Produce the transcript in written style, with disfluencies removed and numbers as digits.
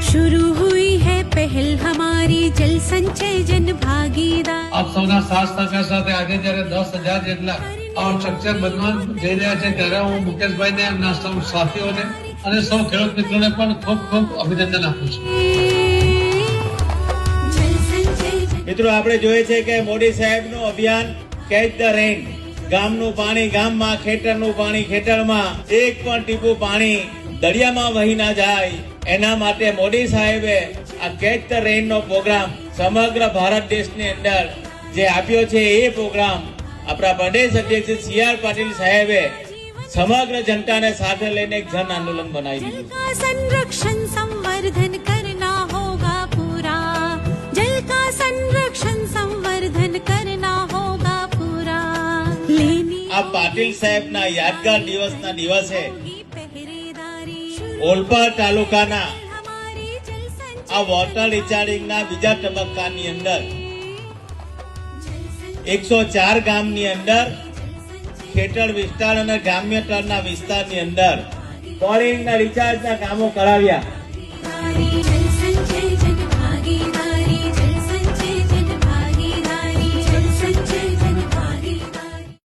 शुरू हुई है पहल हमारी जल संचय जन भागीदार। આપ સૌના સાથ સહકાર સાથે આજે જ્યારે 10,000 જેટલા આ સ્ટ્રક્ચર બનવા જઈ રહ્યા છે ત્યારે હું મુકેશભાઈને એમના સૌ સાથીઓને અને સૌ ખેડૂત મિત્રોને પણ ખૂબ ખૂબ અભિનંદન આપું છું। મિત્રો આપણે જોઈએ છે કે મોદી સાહેબનું અભિયાન કેચ ધ રેન, ગામનું પાણી ગામમાં, ખેતરનું પાણી ખેતરમાં, એક પણ ટીપું પાણી દરિયામાં વહી ના જાય એના માટે મોદી સાહેબે આ કેચ ધ રેન નો પ્રોગ્રામ સમગ્ર ભારત દેશની અંદર જે આપ્યો છે એ પ્રોગ્રામ આપણા પ્રદેશ અધ્યક્ષ CR પાટીલ સાહેબે સમગ્ર જનતાને સાથે લઈને એક જન આંદોલન બનાવી દીધું। संरक्षण संवर्धन करना होगा पूरा, जल का संरक्षण संवर्धन करना होगा पूरा। लेनी આ પાટીલ સાહેબના યાદગાર દિવસના દિવસે पहरेदारी ઓલપાડ તાલુકાના हमारी जल संचय આ વોટર રિચાર્જિંગના બીજા તબક્કાની અંદર 104 ગામની અંદર ખેતર વિસ્તાર અને ગ્રામ્ય તળના વિસ્તારની અંદર બોરિંગના રિચાર્જના કામો કરાવ્યા। जल संचय जन